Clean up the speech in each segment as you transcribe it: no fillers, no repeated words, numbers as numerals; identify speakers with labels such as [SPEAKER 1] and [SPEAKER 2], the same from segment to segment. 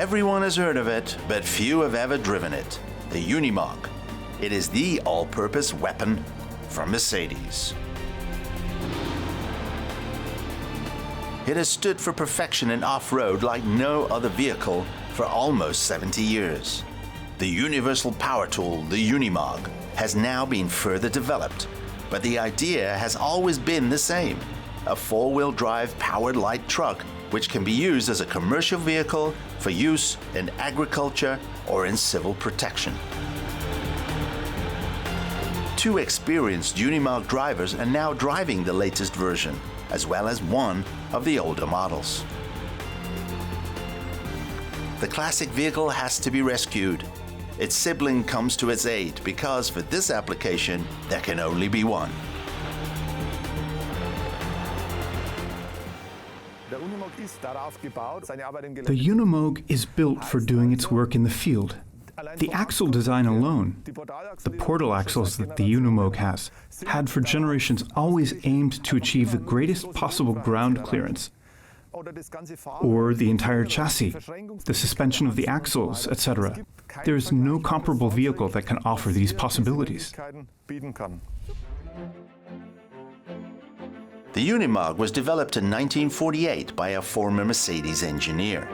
[SPEAKER 1] Everyone has heard of it, but few have ever driven it. The Unimog. It is the all-purpose weapon from Mercedes. It has stood for perfection in off-road like no other vehicle for almost 70 years. The universal power tool, the Unimog, has now been further developed, but the idea has always been the same: a four-wheel drive powered light truck which can be used as a commercial vehicle for use in agriculture or in civil protection. Two experienced Unimog drivers are now driving the latest version, as well as one of the older models. The classic vehicle has to be rescued. Its sibling comes to its aid because for this application there can only be one.
[SPEAKER 2] The Unimog is built for doing its work in the field. The axle design alone, the portal axles that the Unimog has, had for generations always aimed to achieve the greatest possible ground clearance, or the entire chassis, the suspension of the axles, etc. There is no comparable vehicle that can offer these possibilities.
[SPEAKER 1] The Unimog was developed in 1948 by a former Mercedes engineer.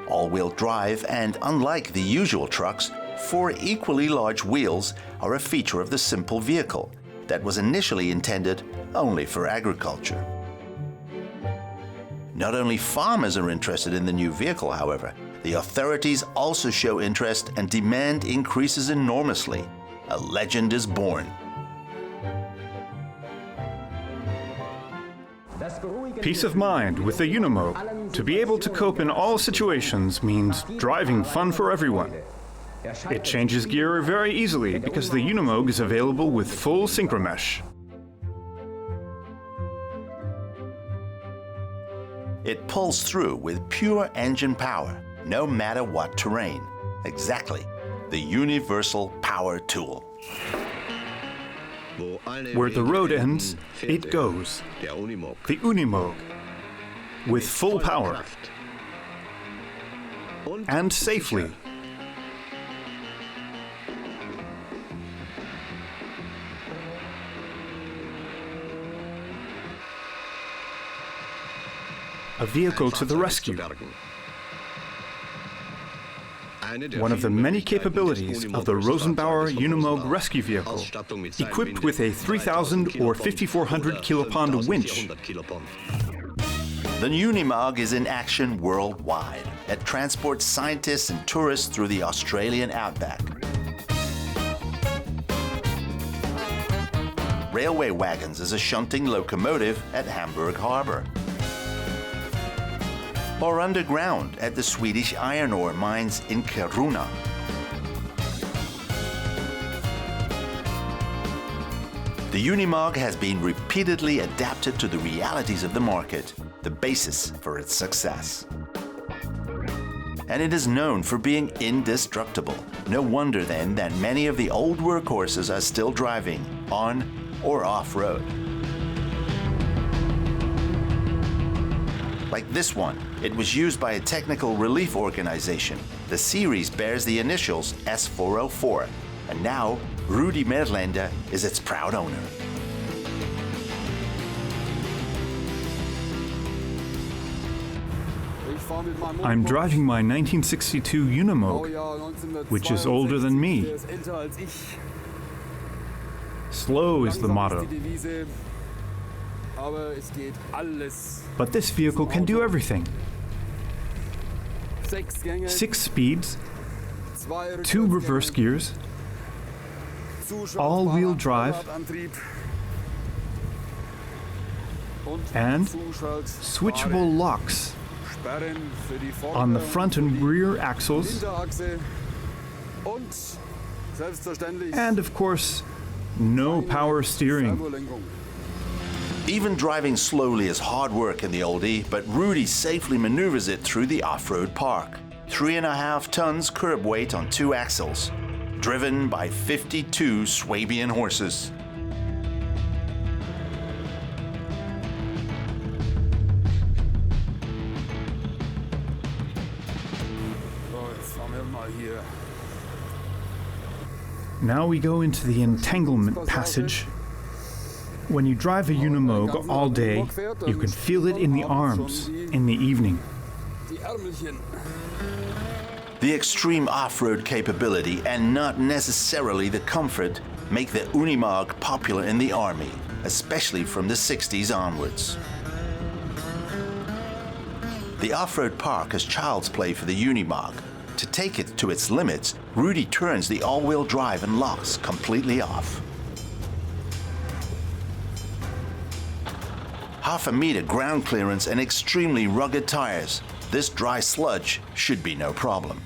[SPEAKER 1] All-wheel drive and, unlike the usual trucks, 4 equally large wheels are a feature of the simple vehicle that was initially intended only for agriculture. Not only farmers are interested in the new vehicle, however, the authorities also show interest and demand increases enormously. A legend is born.
[SPEAKER 2] Peace of mind with the Unimog. To be able to cope in all situations means driving fun for everyone. It changes gear very easily because the Unimog is available with full synchromesh.
[SPEAKER 1] It pulls through with pure engine power, no matter what terrain. Exactly, the universal power tool.
[SPEAKER 2] Where the road ends, it goes. The Unimog, with full power and safely. A vehicle to the rescue. One of the many capabilities of the Rosenbauer Unimog rescue vehicle, equipped with a 3,000 or 5,400 kilopond winch.
[SPEAKER 1] The Unimog is in action worldwide. It transports scientists and tourists through the Australian outback. Railway wagons as a shunting locomotive at Hamburg Harbor. Or underground at the Swedish iron ore mines in Kiruna. The Unimog has been repeatedly adapted to the realities of the market, the basis for its success. And it is known for being indestructible. No wonder then that many of the old workhorses are still driving on or off-road. Like this one, it was used by a technical relief organization. The series bears the initials S404, and now Rudi Merländer is its proud owner.
[SPEAKER 2] I'm driving my 1962 Unimog, which is older than me. Slow is the motto. But this vehicle can do everything. 6 speeds, 2 reverse gears, all-wheel drive, and switchable locks on the front and rear axles, and of course, no power steering.
[SPEAKER 1] Even driving slowly is hard work in the oldie, but Rudi safely maneuvers it through the off-road park. 3.5 tons curb weight on 2 axles, driven by 52 Swabian horses.
[SPEAKER 2] Now we go into the Entanglement Passage. When you drive a Unimog all day, you can feel it in the arms in the evening.
[SPEAKER 1] The extreme off-road capability and not necessarily the comfort make the Unimog popular in the army, especially from the 60s onwards. The off-road park is child's play for the Unimog. To take it to its limits, Rudy turns the all-wheel drive and locks completely off. Half a meter ground clearance and extremely rugged tires. This dry sludge should be no problem.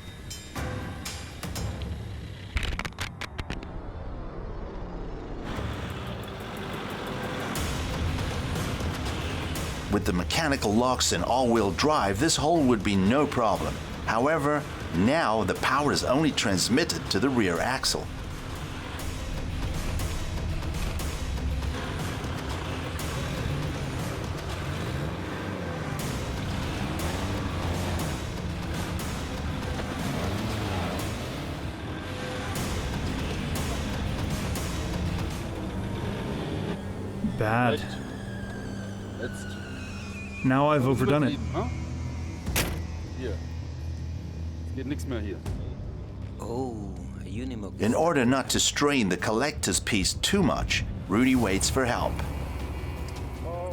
[SPEAKER 1] With the mechanical locks and all-wheel drive, this hole would be no problem. However, now the power is only transmitted to the rear axle.
[SPEAKER 2] Bad. Now I've overdone it.
[SPEAKER 3] Oh, a Unimog.
[SPEAKER 1] In order not to strain the collector's piece too much, Rudy waits for help.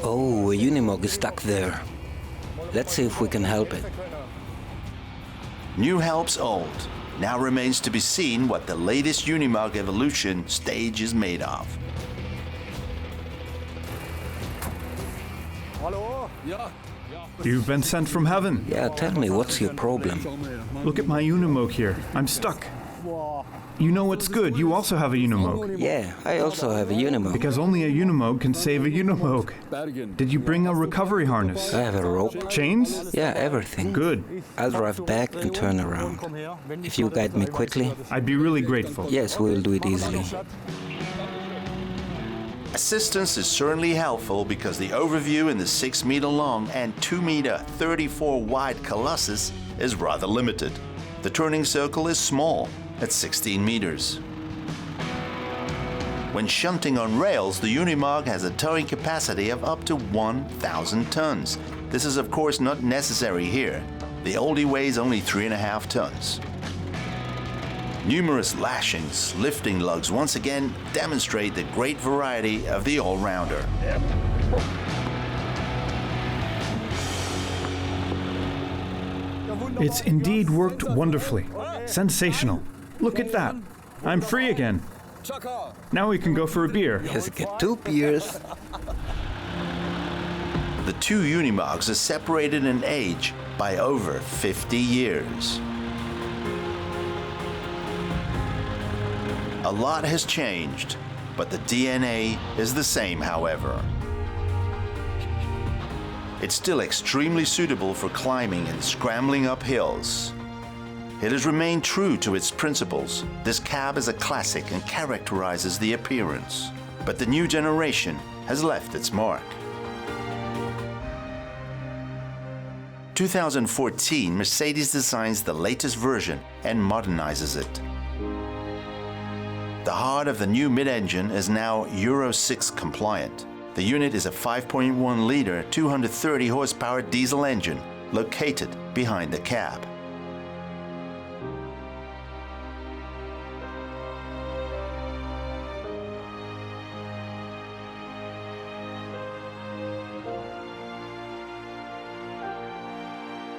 [SPEAKER 3] Oh, a Unimog is stuck there. Let's see if we can help it.
[SPEAKER 1] New helps old. Now remains to be seen what the latest Unimog evolution stage is made of.
[SPEAKER 2] You've been sent from heaven.
[SPEAKER 3] Yeah, tell me, what's your problem?
[SPEAKER 2] Look at my Unimog here. I'm stuck. You know what's good. You also have a Unimog.
[SPEAKER 3] Yeah, I also have a Unimog.
[SPEAKER 2] Because only a Unimog can save a Unimog. Did you bring a recovery harness?
[SPEAKER 3] I have a rope.
[SPEAKER 2] Chains?
[SPEAKER 3] Yeah, everything.
[SPEAKER 2] Good.
[SPEAKER 3] I'll drive back and turn around. If you guide me quickly.
[SPEAKER 2] I'd be really grateful.
[SPEAKER 3] Yes, we'll do it easily.
[SPEAKER 1] Assistance is certainly helpful because the overview in the 6-meter long and 2-meter 34 wide Colossus is rather limited. The turning circle is small at 16 meters. When shunting on rails, the Unimog has a towing capacity of up to 1,000 tons. This is of course not necessary here. The oldie weighs only 3.5 tons. Numerous lashings, lifting lugs once again demonstrate the great variety of the all-rounder.
[SPEAKER 2] It's indeed worked wonderfully. Sensational. Look at that. I'm free again. Now we can go for a beer.
[SPEAKER 3] Yes, get 2 beers.
[SPEAKER 1] The two Unimogs are separated in age by over 50 years. A lot has changed, but the DNA is the same, however. It's still extremely suitable for climbing and scrambling up hills. It has remained true to its principles. This cab is a classic and characterizes the appearance, but the new generation has left its mark. 2014, Mercedes designs the latest version and modernizes it. The heart of the new mid-engine is now Euro 6 compliant. The unit is a 5.1-liter, 230 horsepower diesel engine located behind the cab.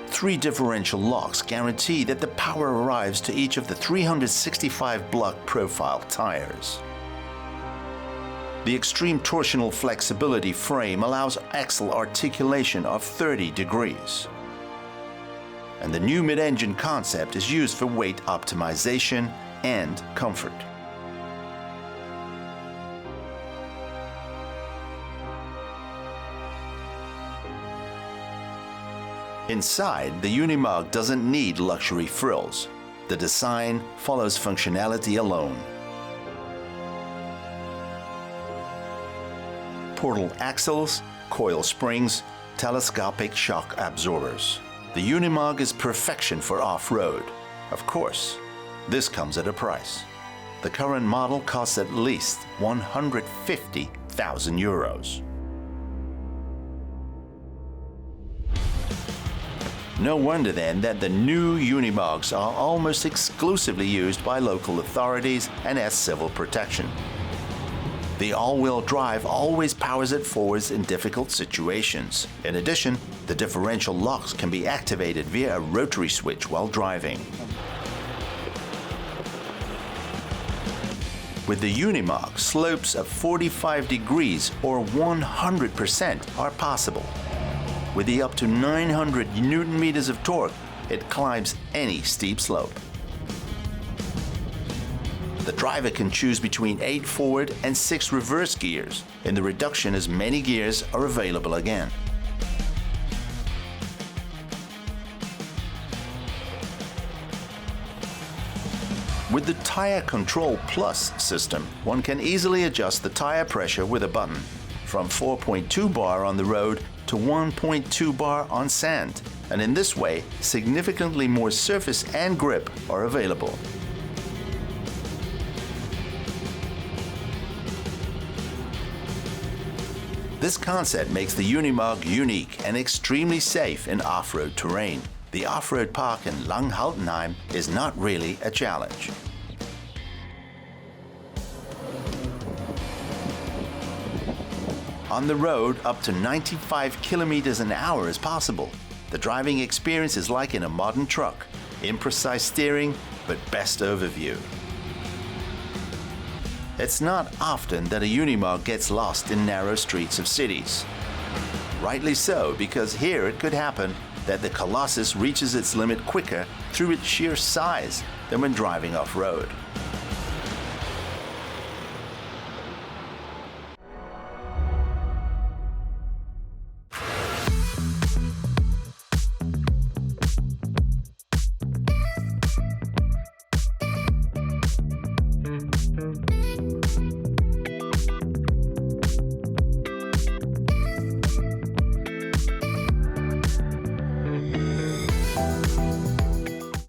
[SPEAKER 1] Three differential locks guarantee that the power arrives to each of the 365 block profile tires. The extreme torsional flexibility frame allows axle articulation of 30 degrees. And the new mid-engine concept is used for weight optimization and comfort. Inside, the Unimog doesn't need luxury frills. The design follows functionality alone. Portal axles, coil springs, telescopic shock absorbers. The Unimog is perfection for off-road. Of course, this comes at a price. The current model costs at least 150,000 euros. No wonder then that the new Unimogs are almost exclusively used by local authorities and as civil protection. The all-wheel drive always powers it forwards in difficult situations. In addition, the differential locks can be activated via a rotary switch while driving. With the Unimog, slopes of 45 degrees or 100% are possible. With the up to 900 Newton meters of torque, it climbs any steep slope. The driver can choose between 8 forward and 6 reverse gears. In the reduction, as many gears are available again. With the Tire Control Plus system, one can easily adjust the tire pressure with a button, from 4.2 bar on the road to 1.2 bar on sand, and in this way, significantly more surface and grip are available. This concept makes the Unimog unique and extremely safe in off-road terrain. The off-road park in Langhaltenheim is not really a challenge. On the road, up to 95 kilometers an hour is possible. The driving experience is like in a modern truck. Imprecise steering, but best overview. It's not often that a Unimog gets lost in narrow streets of cities. Rightly so, because here it could happen that the Colossus reaches its limit quicker through its sheer size than when driving off-road.